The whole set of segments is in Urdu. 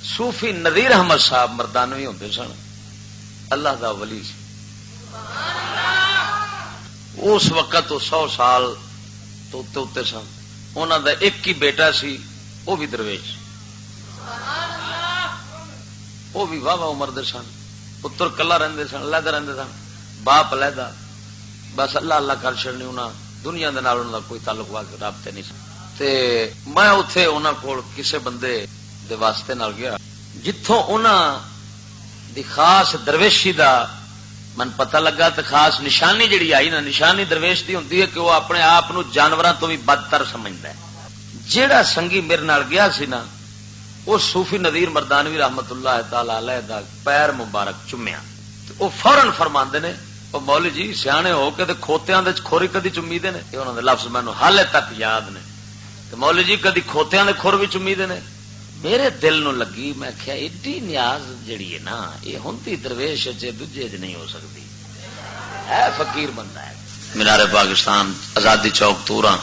صوفی نذیر احمد صاحب مردانوی ہوندے سن، اللہ دا ولی سی۔ اس وقت وہ 100 سال تو اتنے سن، انہوں دا ایک ہی بیٹا سی، وہ بھی درویش، وہ بھی واہ واہ عمر دے سن، پتر کلا رہندے سن، علیحدہ رہندے سن، باپ علیحدہ، بس اللہ اللہ کر چڑنی، انہاں دنیا دے نال انہاں دا کوئی تعلق رابطے نہیں سن۔ تے میں اوتھے انہاں کول کسے بندے دے واسطے نال گیا، جتھوں انہاں دی خاص درویشی دا من پتہ لگا، تے خاص نشانی جڑی آئی نا، نشانی درویش دی ہوندی ہے کہ وہ اپنے آپ نو جانوراں تو بھی بدتر سمجھدا ہے۔ جیڑا سنگی میرے نال گیا سی نا، وہ صوفی نذیر مردانوی رحمت اللہ تعالی علیہ دا پیر مبارک چومیا، وہ فوراً فرماندے نے، وہ مولوی جی سیانے ہو کے تے کھوتیاں دے کھوری کدی چومی دے نے، یہ انہاں دے لفظ مینوں حالے تک یاد نے، تے مولوی جی کدی کھوتیاں دے کھور بھی چومی دے نے۔ میرے دل نو لگی، میں کہیا ایڈی نیاز جڑی ہے نا، یہ ہوندی درویش چ دوجے چ نہیں ہو سکتی، ہے فقیر بندہ ہے۔ مینار پاکستان آزادی چوک توراں،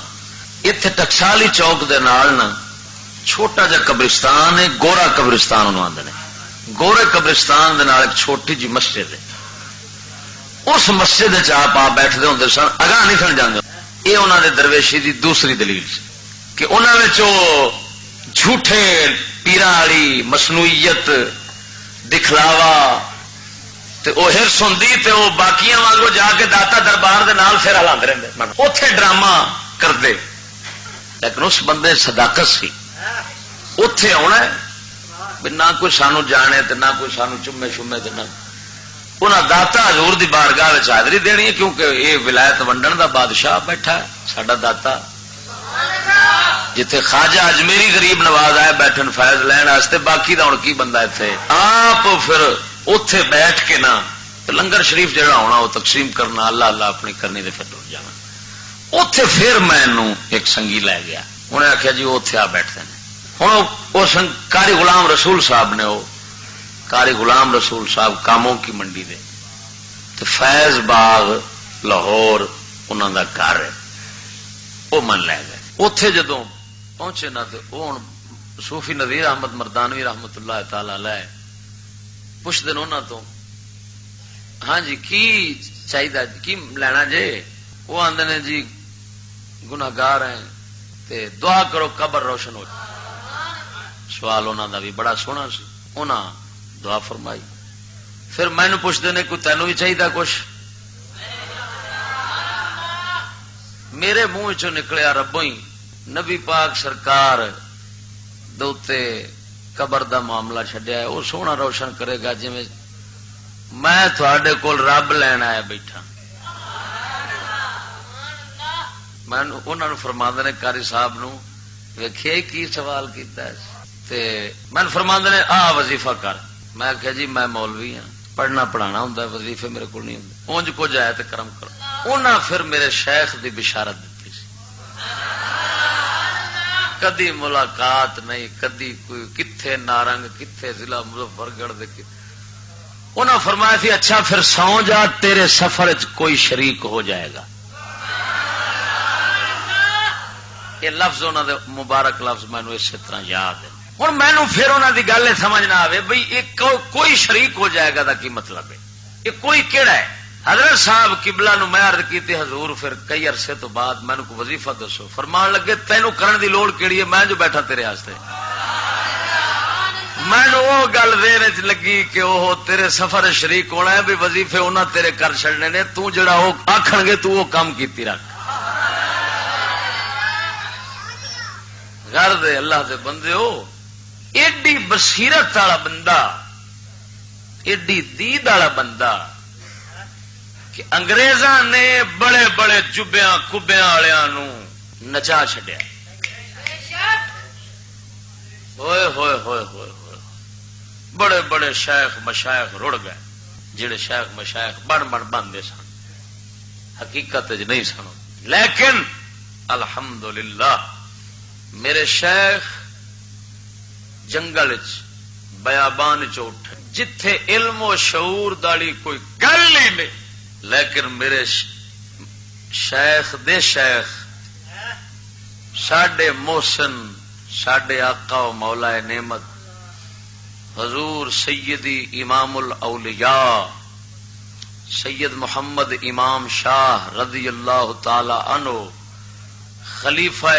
ایتھے ٹکسالی چوک دے نال نا چھوٹا جا قبرستان ہے، گورا قبرستان انہوں آندے نے، گورے قبرستان دے نال ایک چھوٹی جی مسجد ہے، اس مسجد آپ بیٹھتے ہوندے سن، اگاں نہیں سن جاندے۔ یہ انہوں نے درویشی دی دوسری دلیل سی کہ انہوں نے جھوٹے پیراں والی مصنوعیت دکھلاوا تے او ہرس ہوندی تے او باقیاں وانگو جا کے داتا دربار دے نال پھر ہلاندے رہندے، اوتھے ڈرامہ کردے، لیکن اس بندے صداقت سی، اوتھے آنا نہ کوئی سانو جانے تے نہ کوئی سانو چومے شومے تے نہ انہاں داتا حضور دی بارگاہ وچ حاضری دینی ہے، کیونکہ یہ ولایت ونڈن دا بادشاہ بیٹھا ہے ساڈا داتا، جتھے خواجہ اجمیری غریب نواز آئے بیٹھن فیض لین واسطے، باقی دا ہن کی بندہ ایتھے آپ پھر اوتھے بیٹھ کے نا لنگر شریف جڑا ہونا وہ تقسیم کرنا، اللہ اللہ اپنی کرنی دے پھر ٹر جانا۔ اوتھے پھر مینوں ایک سنگی لے گیا، انہیں آخیا جی اوتھے آ بیٹھتے ہیں۔ ہوں وہ قاری غلام رسول صاحب نے، وہ قاری غلام رسول صاحب کاموں کی منڈی دے تے فیض باغ لاہور انہوں دا گھر ہے، وہ من لے گئے۔ اوتھے جدوں پہنچے نا تو وہ ہوں صوفی نذیر احمد مردانوی رحمت اللہ تعالی علیہ پوچھتے ہیں انہوں تو، ہاں جی کی چاہیے کی لینا جے؟ وہ آندے نے جی گناہگار ہیں تے دعا کرو قبر روشن ہو جائے۔ سوال انہوں دا بھی بڑا سونا سی، انہاں دعا فرمائی۔ پھر مینوں پوچھتے ہیں کوئی تینوں بھی چاہیے کچھ؟ میرے منہ چوں نکلیا ربوں ہی نبی پاک سرکار دوتے قبر دا معاملہ چھڈیا ہے، وہ سونا روشن کرے گا، جی میں تھوڑے کول رب لین آیا بیٹھا۔ میں انہوں نے فرماندے نے قاری صاحب نو ویکھیا کی سوال کیتا ہے تے میں فرماندے نے آ وظیفہ کر۔ میں کہا جی میں مولوی ہاں، پڑھنا پڑھانا ہوں، وظیفے میرے کو نہیں ہوں، اونج کچھ آیا تے کرم کرو۔ انہاں پھر میرے شیخ دی بشارت دیتی سی، کدی ملاقات نہیں، کدی کوئی کتھے نارنگ کتھے ضلع مظفر گڑھ دے، انہاں فرمایا تھی اچھا پھر سو جا، تیرے سفر چ کوئی شریک ہو جائے گا۔ یہ لفظ انہوں دے مبارک لفظ مینو اسی طرح یاد ہے۔ ہوں مینو پھر انہوں دی گل سمجھ نہ آئے بھائی یہ کوئی شریک ہو جائے گا دا کی مطلب ہے، یہ کوئی کیڑا ہے؟ حضرت صاحب قبلہ نو میں عرض کی حضور پھر کئی عرصے تو بعد مینو کو وظیفہ دسو، فرمان لگے تینوں کرن دی لوڑ کیڑی ہے، میں جو بیٹھا تیرے واسطے۔ مینو وہ گل دیر چ لگی کہ وہ تیرے سفر شریک ہونا ہے، بھی وظیفے انہاں تیرے کر چڑنے نے، تو جڑا وہ آکھن گے تو وہ کام کیتی رکھ۔ غرض اللہ دے بندے ہو، ایڈی بصیرت والا بندہ، ایڈی دید والا بندہ کہ انگریزاں نے بڑے بڑے جبیاں کبیاں والوں نچا چھڈیا۔ ہوئے ہوئے ہوئے ہوئے ہوئے، بڑے بڑے شیخ مشائخ رڑ گئے، جڑے شیخ مشائخ بن بنتے سن، حقیقت نہیں سن، لیکن الحمدللہ میرے شیخ جنگل بیابان اٹھے جتھے علم و شعور داڑی کوئی گل ہی نہیں، لیکن میرے شیخ دے شیخ ساڈے محسن، ساڈے آقا و مولا نعمت حضور سیدی امام الاولیاء سید محمد امام شاہ رضی اللہ تعالی عنہ خلیفہ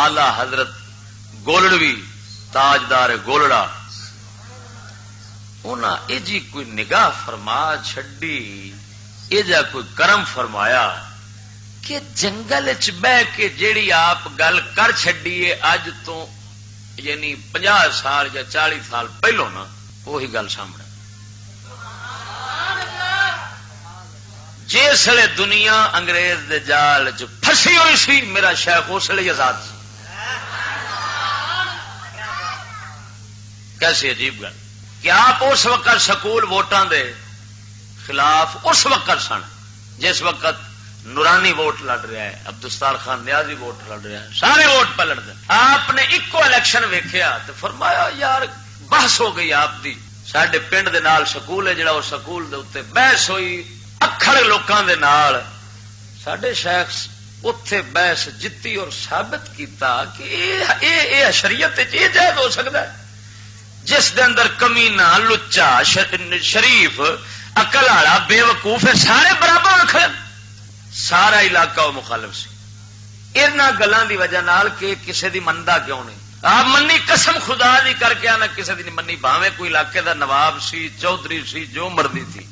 اعلی حضرت گولڑوی تاجدار گولڑا انہاں اے جی کوئی نگاہ فرما چھڈی اے جا کوئی کرم فرمایا کہ جنگل چ بہ کے جیڑی آپ گل کر چھڈیے اج تو یعنی 50 سال یا 40 سال پہلو نا وہی گل سامنے جس ویلے دنیا انگریز دے جال چ پھسی ہوئی سی میرا شیخ اس ویلے آزاد سی. کیسی عجیب گل کہ آپ اس وقت سکول ووٹاں دے خلاف اس وقت سن جس وقت نورانی ووٹ لڑ رہا ہے عبدالستار خان نیازی ووٹ لڑ رہا ہے سارے ووٹ پہ لڑ دے. آپ نے ایکو الیکشن ویکھیا تو فرمایا یار بحث ہو گئی آپ دی ساڈے پنڈ دے نال سکول ہے جڑا وہ سکول دے اوتے بحث ہوئی اکھڑ لوکاں دے نال ساڈے شیخ اوتھے بحث جتی اور ثابت کیتا کہ اے شریعت وچ اے جائز ہو سکدا ہے جس دے اندر کمینہ لچا شریف عقل والا بے وقوف سارے برابر رکھے سارا علاقہ وہ مخالف سی انہاں گلاں دی وجہ نال کہ کسے دی مندا کیوں نہیں آپ منی قسم خدا دی کر کے آنا کسے دی نہیں منی بھاویں کوئی علاقے دا نواب سی چودھری سی جو مرضی تھی